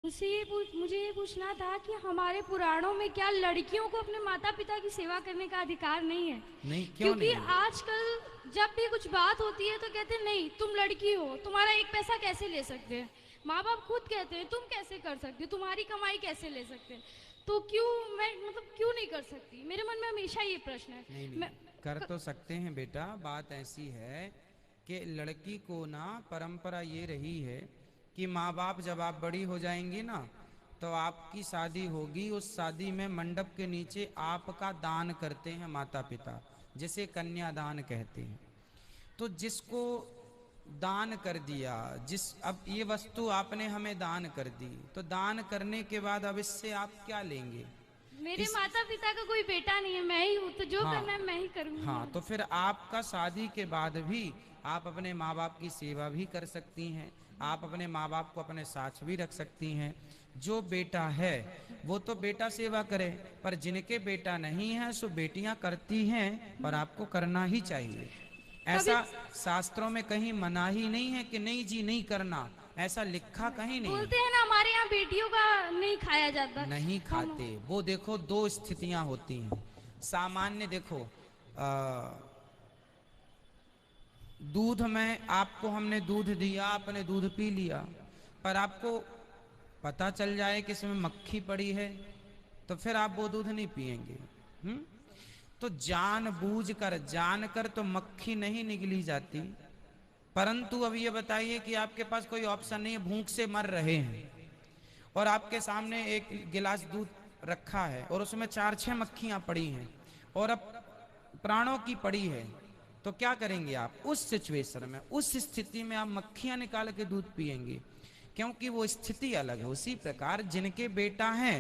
मुझे ये पूछना था कि हमारे पुराणों में क्या लड़कियों को अपने माता पिता की सेवा करने का अधिकार नहीं है? नहीं, क्यों क्योंकि नहीं है? आजकल जब भी कुछ बात होती है तो कहते हैं नहीं तुम लड़की हो, तुम्हारा एक पैसा कैसे ले सकते हैं? माँ बाप खुद कहते हैं तुम कैसे कर सकते हो, तुम्हारी कमाई कैसे ले सकते हैं? तो क्यों मैं मतलब क्यों नहीं कर सकती? मेरे मन में हमेशा ये प्रश्न है। नहीं नहीं, मैं कर तो सकते हैं बेटा। बात ऐसी है कि लड़की को ना परंपरा ये रही है कि माँ बाप जब आप बड़ी हो जाएंगी ना, तो आपकी शादी होगी, उस शादी में मंडप के नीचे आपका दान करते हैं माता पिता, जिसे कन्यादान कहते हैं। तो जिसको दान कर दिया, अब ये वस्तु आपने हमें दान कर दी, तो दान करने के बाद अब इससे आप क्या लेंगे? मेरे इस माता पिता का कोई बेटा नहीं है, मैं ही हूँ, तो जो करना है हाँ, मैं ही करूँगी। हाँ, तो फिर आपका शादी के बाद भी आप अपने माँ बाप की सेवा भी कर सकती हैं। आप अपने माँ बाप को अपने साथ भी रख सकती हैं। जो बेटा है वो तो बेटा सेवा करे, पर जिनके बेटा नहीं है सो बेटियां करती हैं, और आपको करना ही चाहिए। कभी ऐसा शास्त्रों में कहीं मना ही नहीं है कि नहीं जी नहीं करना, ऐसा लिखा कहीं नहीं है। बोलते हैं ना हमारे यहाँ बेटियों का नहीं खाया जाता। नहीं हम खाते। वो देखो, दो स्थितियां होती हैं सामान्य। देखो, दूध में आपको हमने दूध दिया, आपने दूध पी लिया, पर आपको पता चल जाए कि इसमें मक्खी पड़ी है, तो फिर आप वो दूध नहीं पिएंगे। हम्म। तो जानकर तो मक्खी नहीं निकली जाती। परंतु अब ये बताइए कि आपके पास कोई ऑप्शन नहीं है, भूख से मर रहे हैं, और आपके सामने एक गिलास दूध रखा है और उसमें 4-6 मक्खियां पड़ी हैं, और अब प्राणों की पड़ी है, तो क्या करेंगे आप उस सिचुएशन में? उस स्थिति में आप मक्खियां निकाल के दूध पिएंगे, क्योंकि वो स्थिति अलग है। उसी प्रकार जिनके बेटा हैं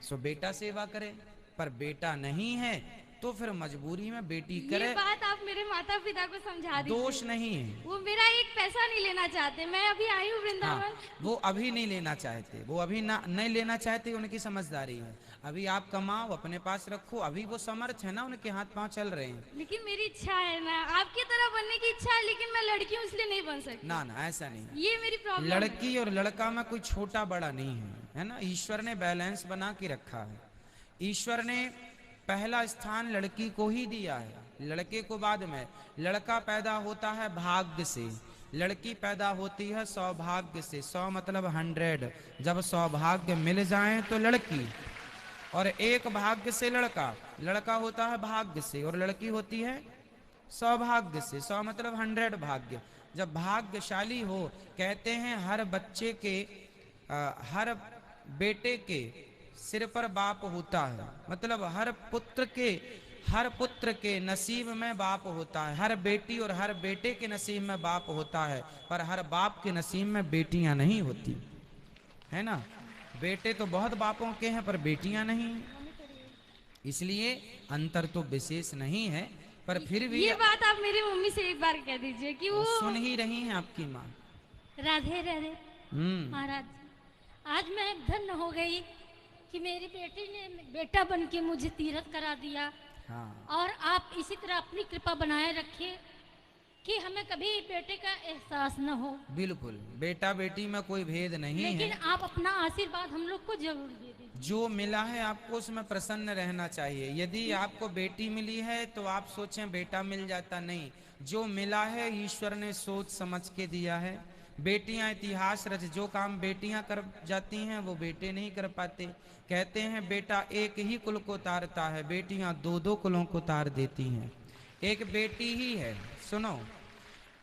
सो बेटा सेवा करे, पर बेटा नहीं है तो फिर मजबूरी में बेटी ये करे। बात आप मेरे माता पिता को समझा दोष दीजिए। नहीं है। वो मेरा एक पैसा नहीं लेना चाहते। मैं अभी आई हूँ हाँ, वृंदावन। वो अभी नहीं लेना चाहते, वो अभी ना नहीं लेना चाहते, उनकी समझदारी है। अभी आप कमाओ, अपने पास रखो, अभी वो समर्थ है ना, उनके हाथ पांव चल रहे हैं। लेकिन मेरी इच्छा है, मैं आपकी तरह बनने की इच्छा है, लेकिन मैं लड़की हूँ इसलिए नहीं बन सकती। ना ना, ऐसा नहीं है। ये मेरी प्रॉब्लम है। लड़की और लड़का में कोई छोटा बड़ा नहीं है, है ना। ईश्वर ने बैलेंस बना के रखा है। ईश्वर ने पहला स्थान लड़की को ही दिया है, लड़के को बाद में। लड़का पैदा होता है भाग्य से, लड़की पैदा होती है सौभाग्य से। 100 मतलब 100। जब सौभाग्य मिल जाए तो लड़की, और एक भाग्य से लड़का। लड़का होता है भाग्य से और लड़की होती है सौभाग्य से। 100 मतलब 100 भाग्य। जब भाग्यशाली हो, कहते हैं हर बच्चे के हर बेटे के सिर पर बाप होता है, मतलब हर पुत्र के नसीब में बाप होता है। हर बेटी और हर बेटे के नसीब में बाप होता है, पर हर बाप के नसीब में बेटियां नहीं होती, है ना। बेटे तो बहुत बापों के हैं पर बेटियां नहीं। इसलिए अंतर तो विशेष नहीं है, पर फिर भी ये बात आप मेरी मम्मी से एक बार कह दीजिए कि वो सुन ही रही हैं आपकी माँ। राधे राधे हम्म। महाराज। आज मैं धन्य हो गई कि मेरी बेटी ने बेटा बन के मुझे तीरथ करा दिया। हाँ, और आप इसी तरह अपनी कृपा बनाए रखिए कि हमें कभी बेटे का एहसास न हो। बिल्कुल, बेटा बेटी में कोई भेद नहीं लेकिन है। आप अपना आशीर्वाद हम लोग को जरूर दे दीजिए। जो मिला है आपको उसमें प्रसन्न रहना चाहिए। यदि आपको बेटी मिली है तो आप सोचें बेटा मिल जाता, नहीं। जो मिला है ईश्वर ने सोच समझ के दिया है। बेटियां इतिहास रच, जो काम बेटियां कर जाती हैं वो बेटे नहीं कर पाते। कहते हैं बेटा एक ही कुल को तारता है, बेटियां दो दो कुलों को तार देती हैं। एक बेटी ही है, सुनो,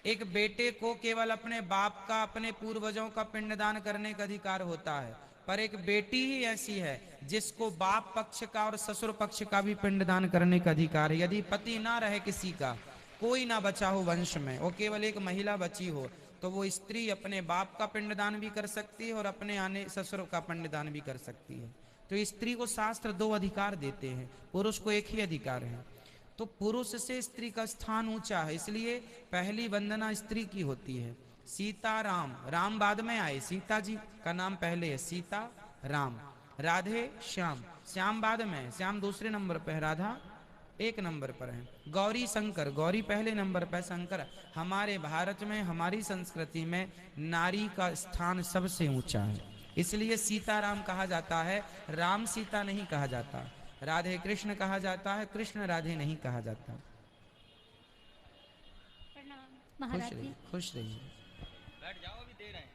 एक बेटे को केवल अपने बाप का, अपने पूर्वजों का पिंडदान करने का अधिकार होता है, पर एक बेटी ही ऐसी है जिसको बाप पक्ष का और ससुर पक्ष का भी पिंडदान करने का अधिकार है। यदि पति ना रहे, किसी का कोई ना बचा हो वंश में, वो केवल एक महिला बची हो, तो वो स्त्री अपने बाप का पिंडदान भी कर सकती है और अपने आने ससुर का पिंडदान भी कर सकती है। तो स्त्री को शास्त्र दो अधिकार देते हैं, पुरुष को एक ही अधिकार है। तो पुरुष से स्त्री का स्थान ऊंचा है, इसलिए पहली वंदना स्त्री की होती है। सीता राम, राम बाद में आए, सीता जी का नाम पहले है, सीता राम। राधे श्याम, श्याम बाद में है, श्याम दूसरे नंबर पर है, राधा एक नंबर पर है। गौरी शंकर, गौरी पहले नंबर पर, शंकर। हमारे भारत में, हमारी संस्कृति में नारी का स्थान सबसे ऊंचा है। इसलिए सीताराम कहा जाता है, राम सीता नहीं कहा जाता। राधे कृष्ण कहा जाता है, कृष्ण राधे नहीं कहा जाता। प्रणाम खुश महाराज जी। रहिए, खुश रहिए। बैठ जाओ, अभी दे रहे हैं।